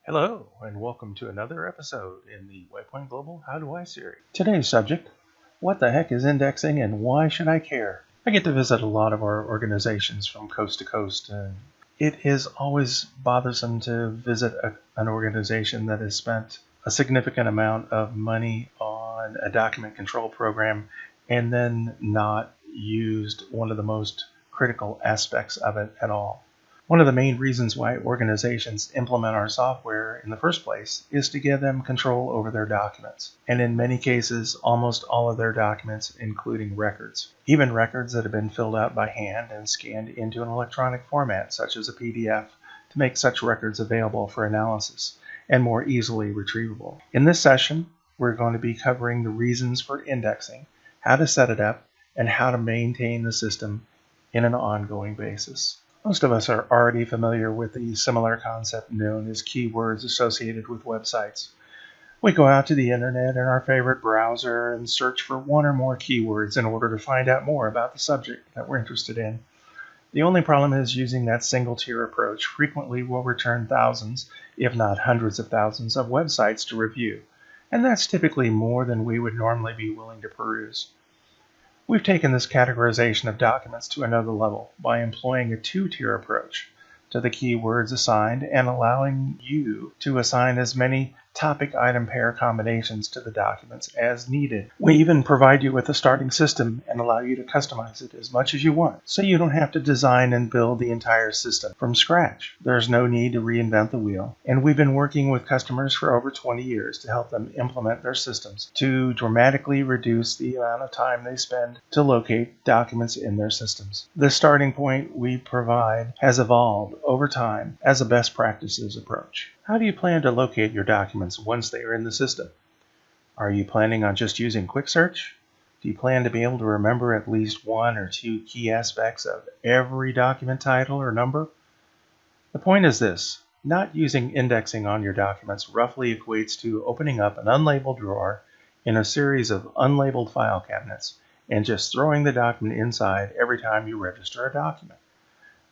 Hello, and welcome to another episode in the Waypoint Global How Do I series. Today's subject, what the heck is indexing and why should I care? I get to visit a lot of our organizations from coast to coast. It is always bothersome to visit an organization that has spent a significant amount of money on a document control program and then not used one of the most critical aspects of it at all. One of the main reasons why organizations implement our software in the first place is to give them control over their documents, and in many cases, almost all of their documents, including records, even records that have been filled out by hand and scanned into an electronic format, such as a PDF, to make such records available for analysis and more easily retrievable. In this session, we're going to be covering the reasons for indexing, how to set it up, and how to maintain the system in an ongoing basis. Most of us are already familiar with the similar concept known as keywords associated with websites. We go out to the internet in our favorite browser and search for one or more keywords in order to find out more about the subject that we're interested in. The only problem is using that single-tier approach frequently will return thousands, if not hundreds of thousands, of websites to review, and that's typically more than we would normally be willing to peruse. We've taken this categorization of documents to another level by employing a two-tier approach to the keywords assigned and allowing you to assign as many topic item pair combinations to the documents as needed. We even provide you with a starting system and allow you to customize it as much as you want, so you don't have to design and build the entire system from scratch. There's no need to reinvent the wheel, and we've been working with customers for over 20 years to help them implement their systems to dramatically reduce the amount of time they spend to locate documents in their systems. The starting point we provide has evolved over time as a best practices approach. How do you plan to locate your documents once they are in the system? Are you planning on just using Quick Search? Do you plan to be able to remember at least one or two key aspects of every document title or number? The point is this: not using indexing on your documents roughly equates to opening up an unlabeled drawer in a series of unlabeled file cabinets and just throwing the document inside every time you register a document.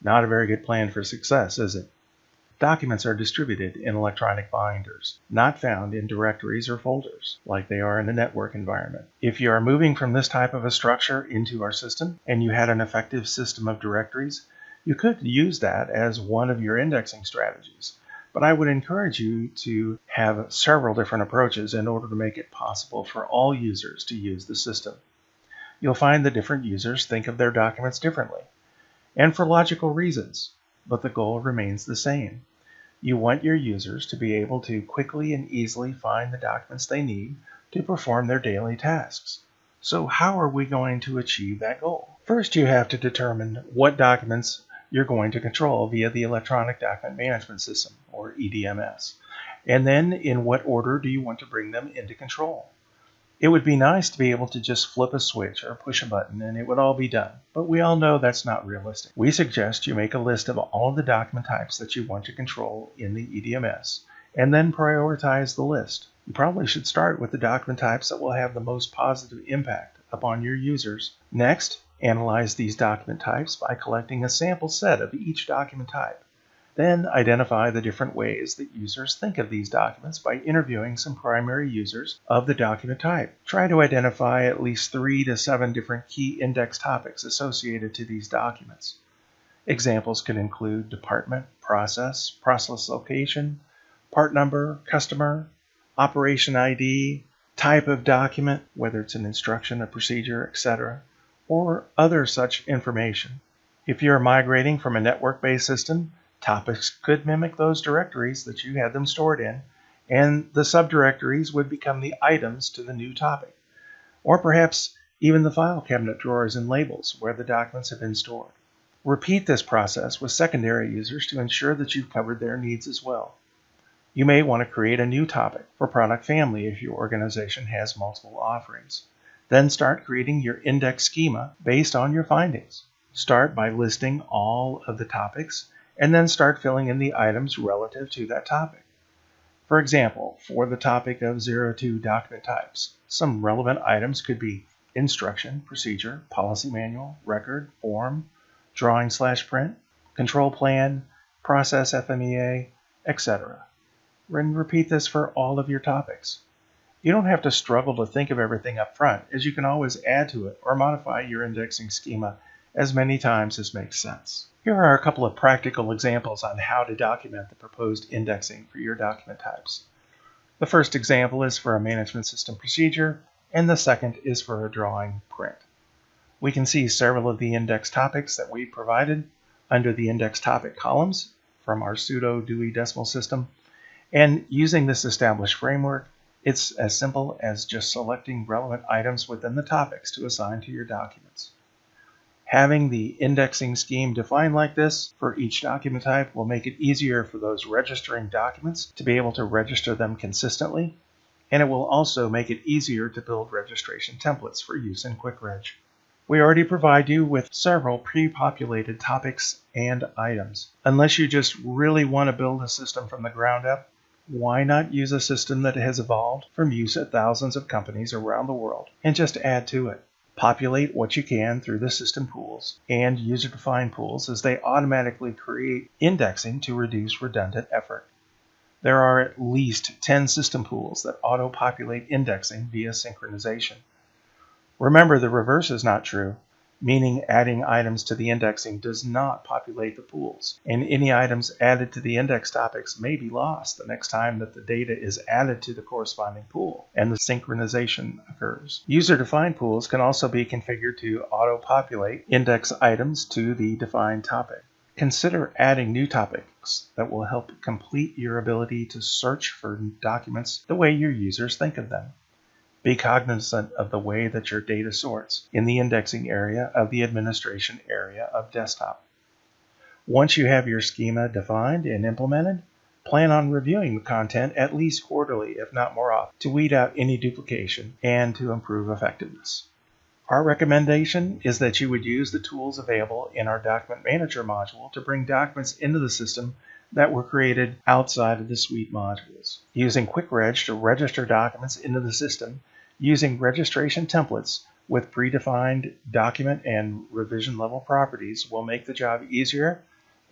Not a very good plan for success, is it? Documents are distributed in electronic binders, not found in directories or folders, like they are in a network environment. If you are moving from this type of a structure into our system, and you had an effective system of directories, you could use that as one of your indexing strategies. But I would encourage you to have several different approaches in order to make it possible for all users to use the system. You'll find that different users think of their documents differently, and for logical reasons, but the goal remains the same. You want your users to be able to quickly and easily find the documents they need to perform their daily tasks. So how are we going to achieve that goal? First, you have to determine what documents you're going to control via the Electronic Document Management System, or EDMS, and then in what order do you want to bring them into control? It would be nice to be able to just flip a switch or push a button and it would all be done, but we all know that's not realistic. We suggest you make a list of all of the document types that you want to control in the EDMS, and then prioritize the list. You probably should start with the document types that will have the most positive impact upon your users. Next, analyze these document types by collecting a sample set of each document type. Then identify the different ways that users think of these documents by interviewing some primary users of the document type. Try to identify at least 3 to 7 different key index topics associated to these documents. Examples can include department, process location, part number, customer, operation ID, type of document, whether it's an instruction, a procedure, etc., or other such information. If you're migrating from a network-based system, topics could mimic those directories that you had them stored in, and the subdirectories would become the items to the new topic, or perhaps even the file cabinet drawers and labels where the documents have been stored. Repeat this process with secondary users to ensure that you've covered their needs as well. You may want to create a new topic for product family if your organization has multiple offerings. Then start creating your index schema based on your findings. Start by listing all of the topics and then start filling in the items relative to that topic. For example, for the topic of 02 document types, some relevant items could be instruction, procedure, policy manual, record, form, drawing/print, control plan, process FMEA, etc. And repeat this for all of your topics. You don't have to struggle to think of everything up front, as you can always add to it or modify your indexing schema as many times as makes sense. Here are a couple of practical examples on how to document the proposed indexing for your document types. The first example is for a management system procedure, and the second is for a drawing print. We can see several of the index topics that we provided under the index topic columns from our pseudo Dewey Decimal System, and using this established framework, it's as simple as just selecting relevant items within the topics to assign to your documents. Having the indexing scheme defined like this for each document type will make it easier for those registering documents to be able to register them consistently, and it will also make it easier to build registration templates for use in QuickReg. We already provide you with several pre-populated topics and items. Unless you just really want to build a system from the ground up, why not use a system that has evolved from use at thousands of companies around the world and just add to it? Populate what you can through the system pools and user-defined pools, as they automatically create indexing to reduce redundant effort. There are at least 10 system pools that auto-populate indexing via synchronization. Remember, the reverse is not true, meaning adding items to the indexing does not populate the pools, and any items added to the index topics may be lost the next time that the data is added to the corresponding pool and the synchronization occurs. User-defined pools can also be configured to auto-populate index items to the defined topic. Consider adding new topics that will help complete your ability to search for documents the way your users think of them. Be cognizant of the way that your data sorts in the indexing area of the administration area of desktop. Once you have your schema defined and implemented, plan on reviewing the content at least quarterly, if not more often, to weed out any duplication and to improve effectiveness. Our recommendation is that you would use the tools available in our Document Manager module to bring documents into the system that were created outside of the suite modules. Using QuickReg to register documents into the system using registration templates with predefined document and revision level properties will make the job easier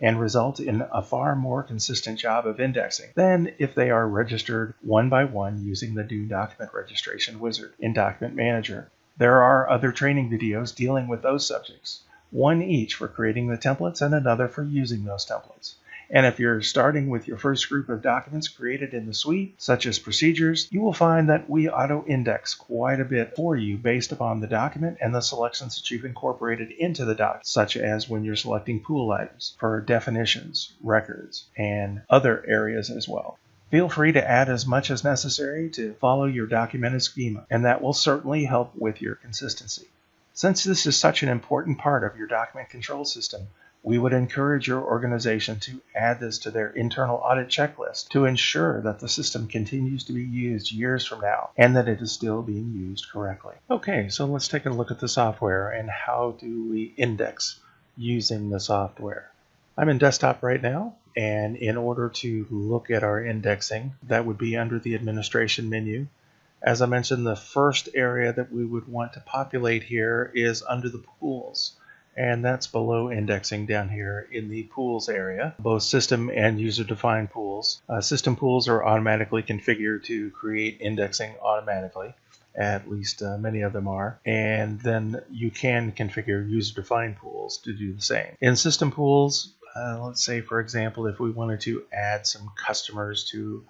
and result in a far more consistent job of indexing than if they are registered one by one using the new document registration wizard in Document Manager. There are other training videos dealing with those subjects, one each for creating the templates and another for using those templates. And if you're starting with your first group of documents created in the suite, such as procedures, you will find that we auto-index quite a bit for you based upon the document and the selections that you've incorporated into the document, such as when you're selecting pool items for definitions, records, and other areas as well. Feel free to add as much as necessary to follow your documented schema, and that will certainly help with your consistency. Since this is such an important part of your document control system, we would encourage your organization to add this to their internal audit checklist to ensure that the system continues to be used years from now and that it is still being used correctly. Okay, so let's take a look at the software and how do we index using the software. I'm in desktop right now, and in order to look at our indexing, that would be under the administration menu. As I mentioned, the first area that we would want to populate here is under the pools. And that's below indexing down here in the pools area, both system and user-defined pools. System pools are automatically configured to create indexing automatically, at least many of them are, and then you can configure user-defined pools to do the same. In system pools, let's say for example, if we wanted to add some customers to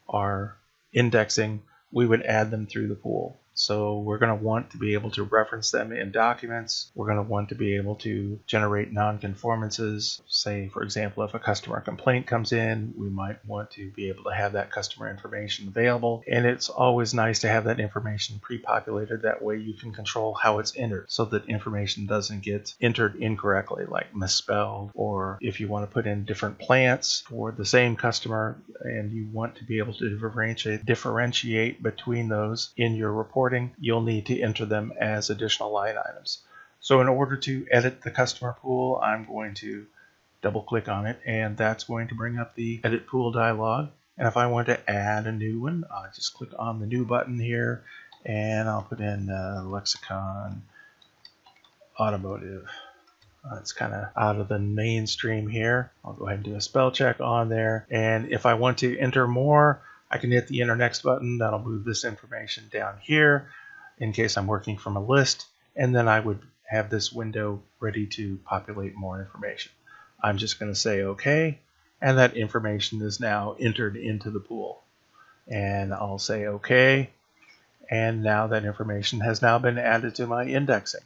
our indexing, we would add them through the pool. So we're going to want to be able to reference them in documents. We're going to want to be able to generate non-conformances. Say, for example, if a customer complaint comes in, we might want to be able to have that customer information available. And it's always nice to have that information pre-populated. That way you can control how it's entered so that information doesn't get entered incorrectly, like misspelled, or if you want to put in different plants for the same customer and you want to be able to differentiate between those in your report, you'll need to enter them as additional line items. So in order to edit the customer pool, I'm going to double click on it, and that's going to bring up the edit pool dialog. And if I want to add a new one, I'll just click on the new button here, and I'll put in lexicon automotive. It's kind of out of the mainstream here. I'll go ahead and do a spell check on there. And if I want to enter more, I can hit the enter next button. That'll move this information down here in case I'm working from a list. And then I would have this window ready to populate more information. I'm just going to say OK. And that information is now entered into the pool. And I'll say OK. And now that information has now been added to my indexing.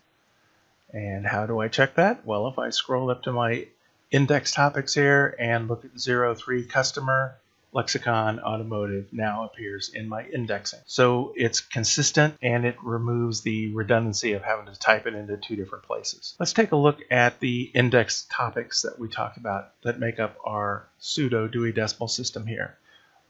And how do I check that? Well, if I scroll up to my index topics here and look at 03 customer, lexicon, automotive now appears in my indexing. So it's consistent and it removes the redundancy of having to type it into two different places. Let's take a look at the index topics that we talked about that make up our pseudo Dewey Decimal System here.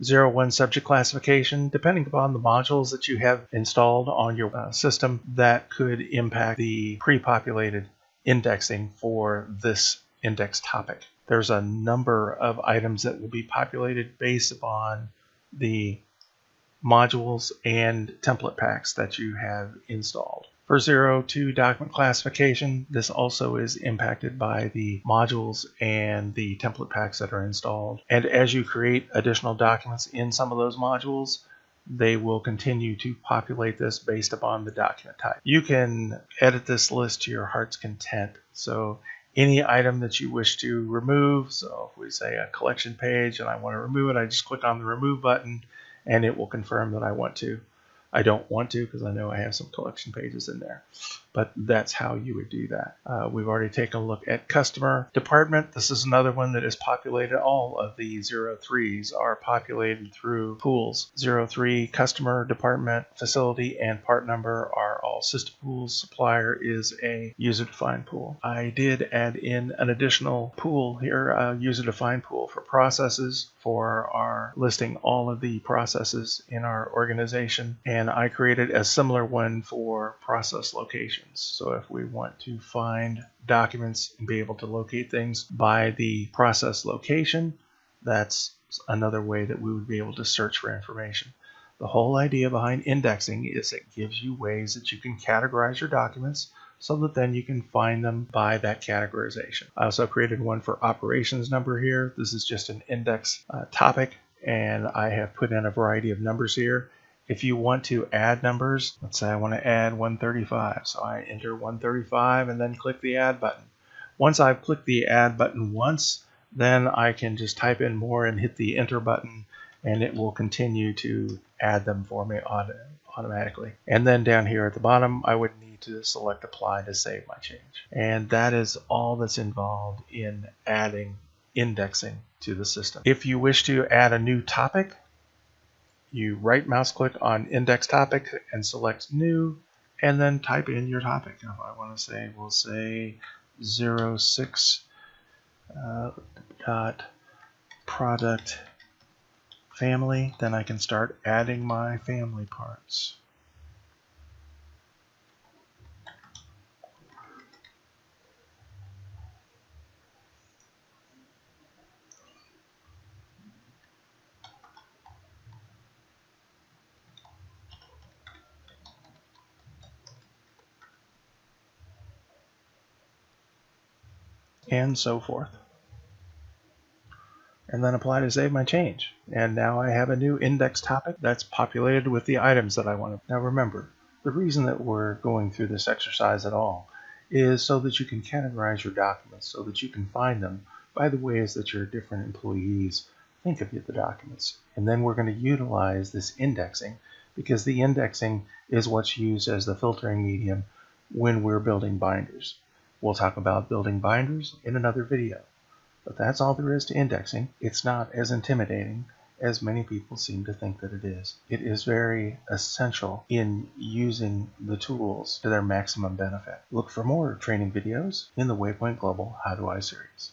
01 subject classification, depending upon the modules that you have installed on your system, that could impact the pre-populated indexing for this index topic. There's a number of items that will be populated based upon the modules and template packs that you have installed. For 02 document classification, this also is impacted by the modules and the template packs that are installed. And as you create additional documents in some of those modules, they will continue to populate this based upon the document type. You can edit this list to your heart's content. So any item that you wish to remove, so if we say a collection page and I want to remove it, I just click on the remove button and it will confirm that I want to. I don't want to because I know I have some collection pages in there, but that's how you would do that. We've already taken a look at customer department. This is another one that is populated. All of the 03s are populated through pools. 03 customer department, facility, and part number are all system pools. Supplier is a user-defined pool. I did add in an additional pool here, a user-defined pool for processes, for our listing all of the processes in our organization. And I created a similar one for process locations. So if we want to find documents and be able to locate things by the process location, that's another way that we would be able to search for information. The whole idea behind indexing is it gives you ways that you can categorize your documents so that then you can find them by that categorization. I also created one for operations number here. This is just an index topic, and I have put in a variety of numbers here. If you want to add numbers, let's say I want to add 135. So I enter 135 and then click the add button. Once I've clicked the add button once, then I can just type in more and hit the enter button, and it will continue to add them for me automatically. And then down here at the bottom, I would need to select apply to save my change. And that is all that's involved in adding indexing to the system. If you wish to add a new topic, you right mouse click on index topic and select new, and then type in your topic. If I want to say, we'll say 06 dot product family, then I can start adding my family parts. And so forth. And then apply to save my change. And now I have a new index topic that's populated with the items that I want to. Now remember, the reason that we're going through this exercise at all is so that you can categorize your documents, so that you can find them by the ways that your different employees think of the documents. And then we're going to utilize this indexing, because the indexing is what's used as the filtering medium when we're building binders. We'll talk about building binders in another video. But that's all there is to indexing. It's not as intimidating as many people seem to think that it is. It is very essential in using the tools to their maximum benefit. Look for more training videos in the Waypoint Global How Do I series.